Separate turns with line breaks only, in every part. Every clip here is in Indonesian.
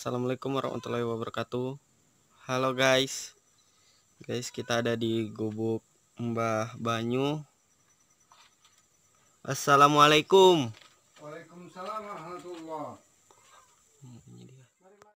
Assalamualaikum warahmatullahi wabarakatuh. Halo guys, kita ada di gubuk Mbah Banyu. Assalamualaikum.
Waalaikumsalam warahmatullah.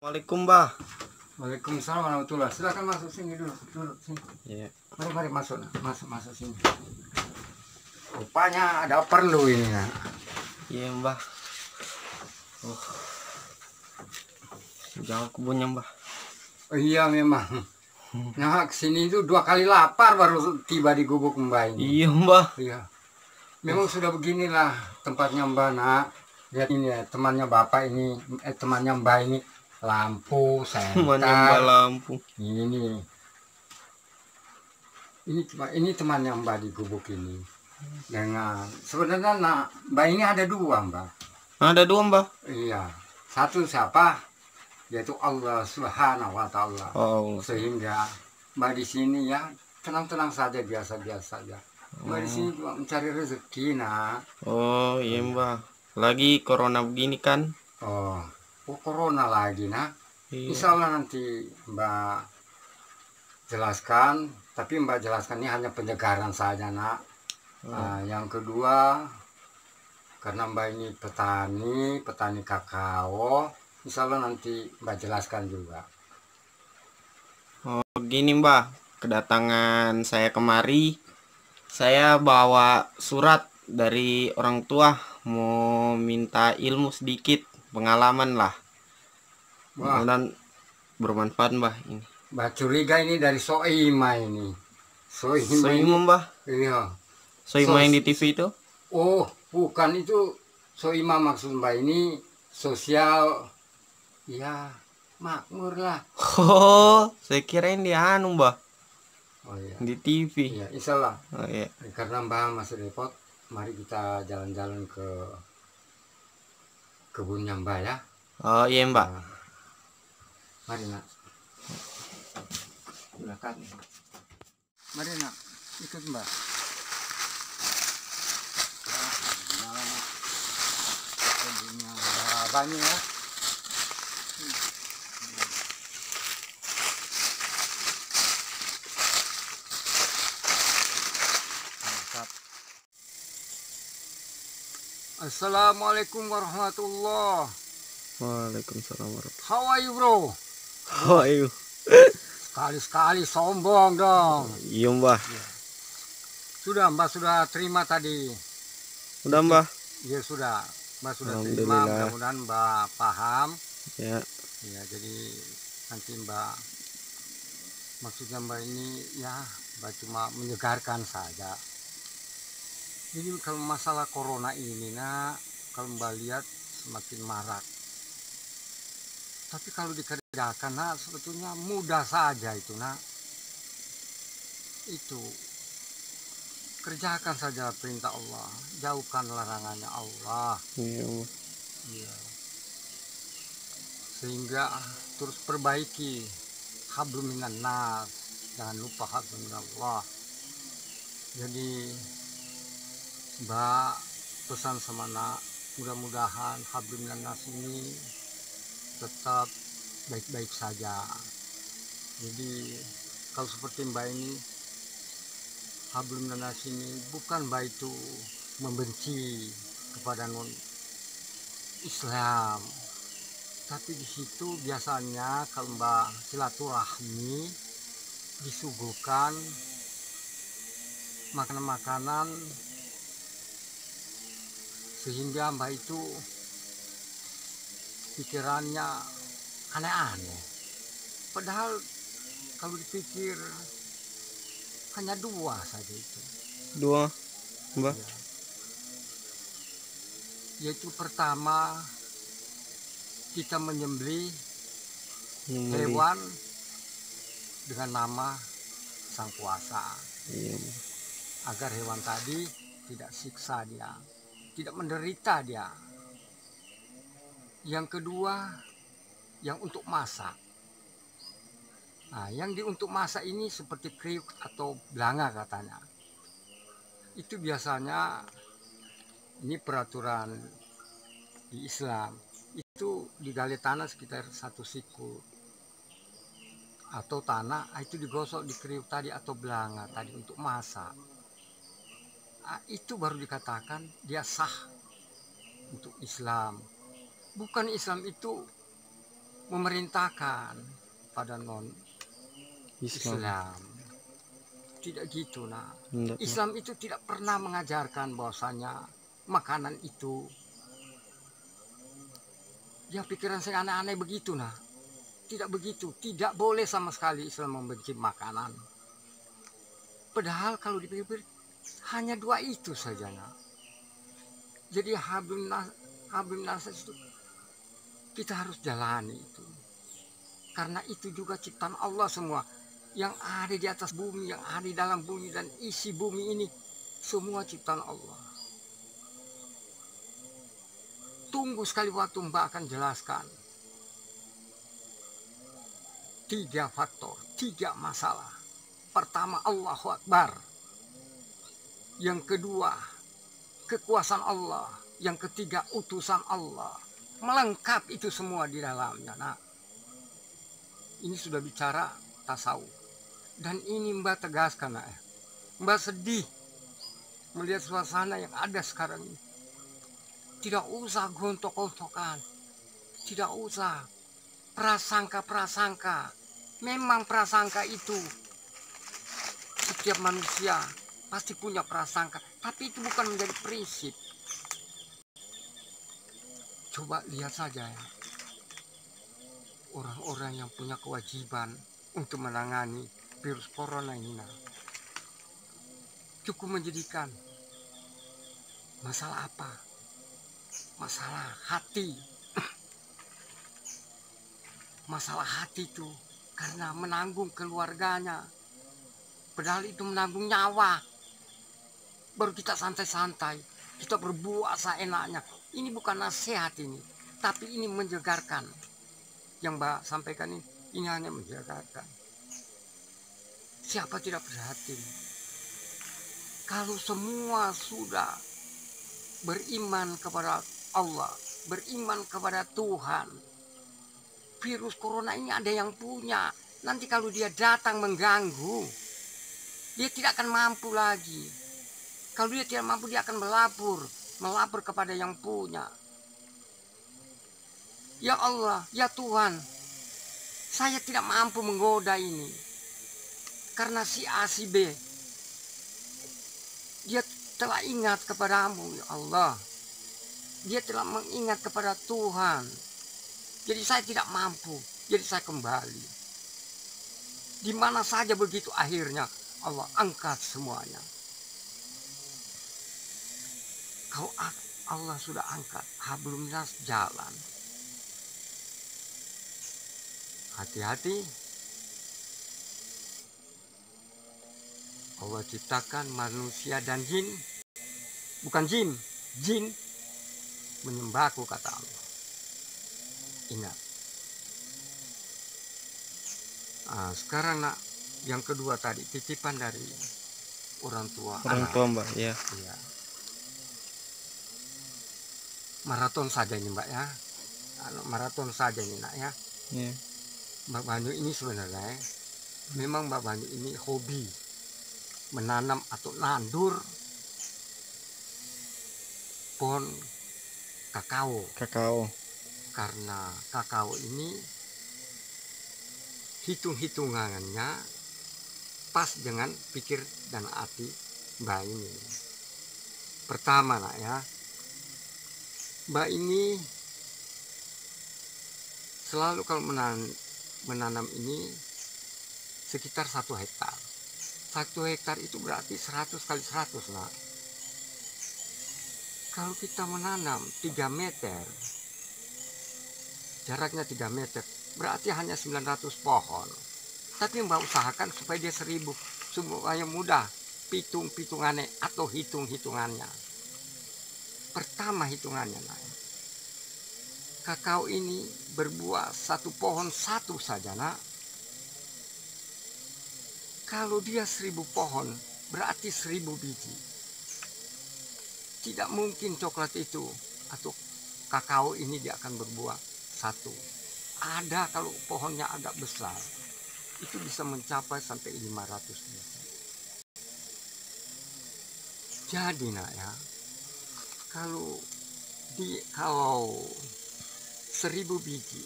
Waalaikum Mbah.
Waalaikumsalam warahmatullah. Silakan masuk sini dulu, duduk sini.
Ya.
Mari masuk, masuk sini. Rupanya ada perlu ini ya.
Iya Mbah. Jauh kebunnya Mbah.
Oh, iya memang. Nah kesini itu 2 kali lapar baru tiba di gubuk Mbak ini.
Iya Mbah.
Iya. Memang sudah beginilah tempatnya Mbak nak. Lihat ini ya temannya Bapak ini, temannya Mbak ini lampu,
Temannya Mbah
senter.
lampu.
Ini temannya Mbak di gubuk ini. Dengan sebenarnya Mbak ini ada 2 Mbak.
Ada 2 Mbah.
Iya, satu siapa? Yaitu Allah Subhanahu wa Ta'ala.
Oh.
Sehingga Mbak di sini ya tenang-tenang saja, biasa-biasa saja. Mbak di sini juga mencari rezeki nak.
Oh iya Mbah. Lagi corona begini kan.
Oh corona lagi nak.
Iya.
Insya Allah nanti Mbak jelaskan, tapi Mbak jelaskan ini hanya pencegahan saja nak. Nah, yang kedua, karena Mbak ini petani kakao, insya Allah nanti Mbak jelaskan juga.
Oh gini Mbah, kedatangan saya kemari, saya bawa surat dari orang tua, mau minta ilmu sedikit, pengalaman lah.
Wah,
Dan bermanfaat Mbah ini.
Mbak curiga ini dari Soima ini.
Soima Mbah.
Iya.
Soima yang di TV itu?
Oh, bukan itu Soima maksud Mbak ini sosial. Ya, makmur lah.
Oh, saya kirain di anu Mbah.
Oh iya.
Di TV.
Iya, insya Allah.
Oh iya.
Karena Mbak masih repot, mari kita jalan-jalan ke kebunnya Mbak ya.
Oh iya Mbak.
Nah, mari nak. Silakan. Mari nak, ikut Mbak. Banyak ya. Assalamualaikum warahmatullah.
Waalaikumsalam warahmatullahi.
How are you bro?
How are you?
Sekali-sekali sombong dong.
Iya Mbah.
Sudah Mbak sudah terima tadi.
Udah Mbah.
Ya sudah. Mbak sudah terima.
Alhamdulillah.
Mudah-mudahan Mbak paham.
Ya.
Ya jadi nanti Mbak maksudnya Mbak ini ya Mbak cuma menyegarkan saja. Jadi kalau masalah corona ini nak, kalau Mbak lihat semakin marak. Tapi kalau dikerjakan nak sebetulnya mudah saja itu nak. Itu kerjakan saja perintah Allah, jauhkan larangannya Allah.
Iya.
Iya. Sehingga terus perbaiki hablum minan nas, jangan lupa hablum minallah. Jadi Mbak pesan sama nak, mudah-mudahan hablum minan nas ini tetap baik-baik saja. Jadi kalau seperti Mbak ini, hablum minan nas ini bukan Mbak itu membenci kepada non Islam, tapi di situ biasanya kalau Mbak silaturahmi disuguhkan makanan-makanan sehingga Mbak itu pikirannya aneh-aneh. Padahal kalau dipikir hanya 2 saja itu.
2 Mbah.
Ya. Yaitu pertama kita menyembelih hewan dengan nama Sang Kuasa.
Iya.
Agar hewan tadi tidak siksa dia, tidak menderita dia. Yang kedua, yang untuk masak. Nah, yang untuk masak ini seperti kriuk atau belanga katanya. Itu biasanya ini peraturan di Islam. Itu itu digali tanah sekitar 1 siku atau tanah itu digosok di kriuk tadi atau belanga tadi untuk masak. Itu baru dikatakan dia sah untuk Islam. Bukan Islam itu memerintahkan pada non Islam. Tidak gitu. Nah, Islam itu tidak pernah mengajarkan bahwasanya makanan itu, ya pikiran saya aneh-aneh begitu. Nah, tidak begitu. Tidak boleh sama sekali Islam membenci makanan. Padahal kalau dipikir hanya 2 itu saja. Nah, jadi hablum nas itu kita harus jalani itu. Karena itu juga ciptaan Allah semua. Yang ada di atas bumi, yang ada di dalam bumi, dan isi bumi ini semua ciptaan Allah. Tunggu sekali waktu Mbak akan jelaskan. 3 faktor, 3 masalah. Pertama, Allahu Akbar. Yang kedua, kekuasaan Allah. Yang ketiga, utusan Allah. Melengkap itu semua di dalamnya. Nah, ini sudah bicara tasawuf. Dan ini Mbak tegaskan, nah, Mbak sedih melihat suasana yang ada sekarang ini. Tidak usah gontok-gontokan, tidak usah prasangka-prasangka. Memang prasangka itu setiap manusia pasti punya prasangka, tapi itu bukan menjadi prinsip. Coba lihat saja ya, orang-orang yang punya kewajiban untuk menangani virus corona ini, nah, cukup menjadikan masalah apa? Masalah hati. Masalah hati itu karena menanggung keluarganya. Padahal itu menanggung nyawa. Baru kita santai-santai, kita berbuat seenaknya. Ini bukan nasihat ini, tapi ini menjegarkan. Yang Mbak sampaikan ini hanya menjegarkan. Siapa tidak prihatin? Kalau semua sudah beriman kepada Allah, beriman kepada Tuhan, virus corona ini ada yang punya. Nanti kalau dia datang mengganggu, dia tidak akan mampu lagi. Kalau dia tidak mampu, dia akan melapor kepada yang punya. Ya Allah, ya Tuhan, saya tidak mampu menggoda ini. Karena si A, si B, dia telah ingat kepadamu, ya Allah. Dia telah mengingat kepada Tuhan. Jadi saya tidak mampu, jadi saya kembali. Di mana saja begitu akhirnya Allah angkat semuanya. Kalau Allah sudah angkat, hablum minas jalan. Hati-hati. Allah ciptakan manusia dan jin, bukan jin menyembahku, kata Allah. Ingat. Nah, sekarang nak, yang kedua tadi titipan dari orang tua
Mbak, ya.
Iya. Maraton saja ini Mbak ya. Maraton saja ini nak ya.
Yeah.
Mbak Banyu ini sebenarnya memang Mbak Banyu ini hobi menanam atau nandur pohon kakao. Karena kakao ini hitung-hitungannya pas dengan pikir dan hati Mbak ini. Pertama nak ya, Mbak ini selalu kalau menanam ini sekitar 1 hektar. 1 hektar itu berarti 100 kali 100 nah. Kalau kita menanam 3 meter, jaraknya 3 meter, berarti hanya 900 pohon. Tapi Mbak usahakan supaya dia 1000, supaya mudah hitungannya atau hitungannya. Pertama hitungannya, nah, kakao ini berbuah 1 pohon 1 saja nak. Kalau dia 1000 pohon, berarti 1000 biji. Tidak mungkin coklat itu atau kakao ini dia akan berbuah satu. Ada kalau pohonnya agak besar, itu bisa mencapai sampai 500 biji. Jadi nak ya, kalau 1000 biji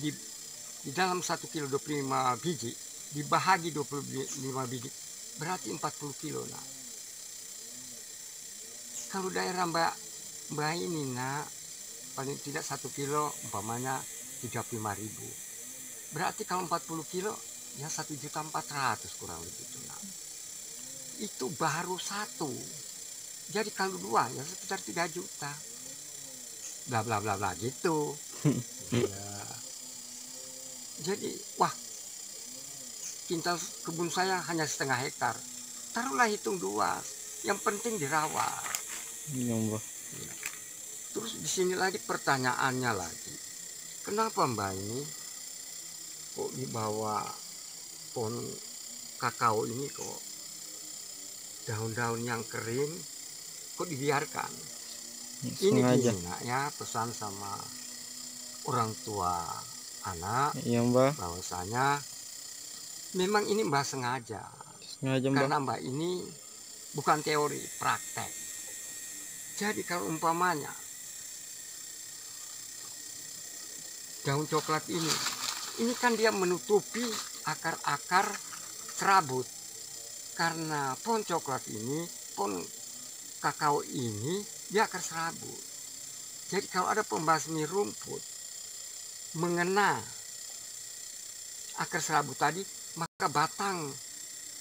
di dalam 1 kilo 25 biji dibahagi 25 biji berarti 40 kilo nak. Kalau daerah mbak ini nak, paling tidak 1 kilo umpamanya 35.000, berarti kalau 40 kilo ya 1.400.000 kurang lebih itu nak. Itu baru satu. Jadi kalau dua ya sekitar 3 juta. Bla bla bla bla gitu. Ya. Jadi wah, kintal kebun saya hanya setengah hektar. Taruhlah hitung 2. Yang penting dirawat.
Iya, Mbah.
Ya. Terus di sini lagi pertanyaannya lagi. Kenapa Mbak ini kok dibawa pohon kakao ini kok daun-daun yang kering kok dibiarkan? Ini
Sengaja.
gini nak ya, pesan sama orang tua anak
Iya, Mbah.
bahwasanya memang ini Mbak sengaja.
Sengaja, Mbah.
Karena Mbak ini bukan teori, praktek. Jadi kalau umpamanya daun coklat ini kan dia menutupi akar-akar serabut. Karena pohon coklat ini, pohon kakao ini dia akar serabut. Jadi kalau ada pembasmi rumput mengena akar serabut tadi, maka batang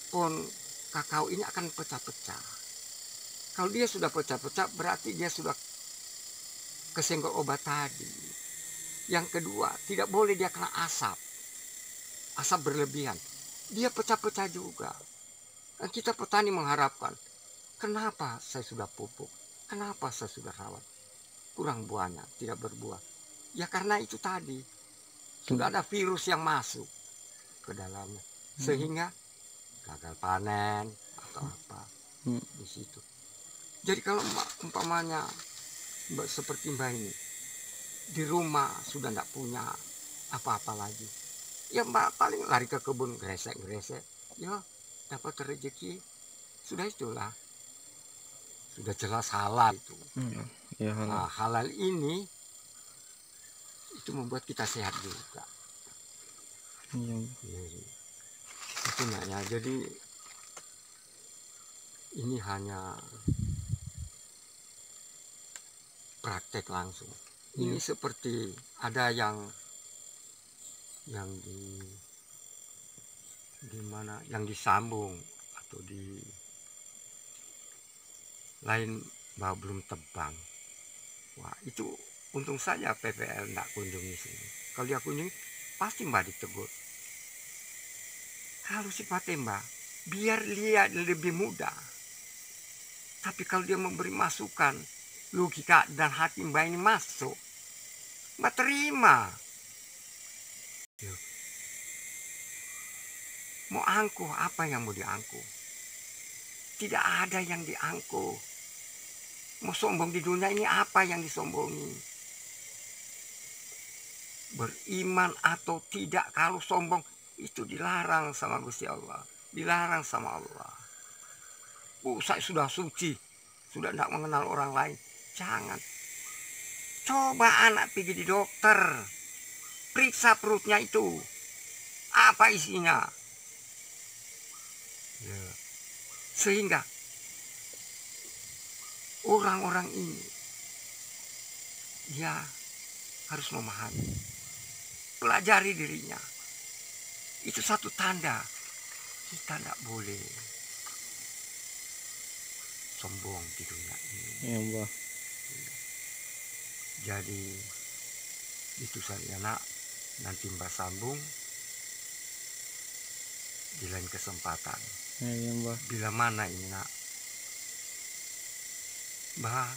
pohon kakao ini akan pecah-pecah. Kalau dia sudah pecah-pecah berarti dia sudah kesenggol obat tadi. Yang kedua, tidak boleh dia kena asap. Asap berlebihan. Dia pecah-pecah juga. Dan kita petani mengharapkan, kenapa saya sudah pupuk? Kenapa saya sudah rawat? Kurang buahnya, tidak berbuah. Ya karena itu tadi. Sudah ada virus yang masuk ke dalamnya. Sehingga gagal panen atau apa di situ. Jadi kalau umpamanya seperti Mbak ini di rumah sudah tidak punya apa-apa lagi, ya Mbak paling lari ke kebun gresek-gresek, ya dapat rezeki, sudah itulah, sudah jelas halal itu.
Ya, halal.
Nah, halal ini itu membuat kita sehat juga.
Iya.
Itu ya, jadi ini hanya praktek langsung. Ini seperti ada yang di mana yang disambung atau di lain bahwa belum tebang. Wah, itu untung saja PPL tidak kunjungi sini. Kalau dia kunjungi pasti Mbak ditegur. Kalau sifatnya Mbak biar lihat lebih mudah. Tapi kalau dia memberi masukan, logika dan hati Mbak ini masuk, Mbak terima. Mau angkuh, apa yang mau diangkuh? Tidak ada yang diangkuh. Mau sombong di dunia ini, apa yang disombongi? Beriman atau tidak, kalau sombong itu dilarang sama Gusti Allah. Dilarang sama Allah. Saya sudah suci, sudah tidak mengenal orang lain. Jangan. Coba anak pergi di dokter, periksa perutnya itu, apa isinya. Ya. Sehingga orang-orang ini dia harus memahami, pelajari dirinya. Itu satu tanda kita tidak boleh sombong di dunia ini.
Iya, Mbah.
Jadi itu saja nak, nanti Mbak sambung di lain kesempatan.
Iya, Mbah.
Bila mana ini nak, Mbak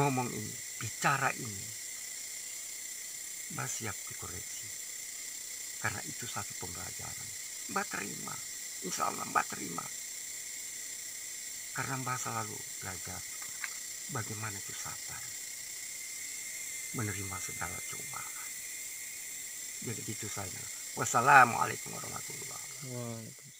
ngomong ini, bicara ini, Mbak siap dikoreksi. Karena itu satu pembelajaran. Mbak terima, insya Allah Mbak terima. Karena Mbak selalu belajar bagaimana itu sabar. menerima segala cobaan. Jadi gitu saja. Wassalamualaikum warahmatullahi wabarakatuh.
Waalaikumsalam.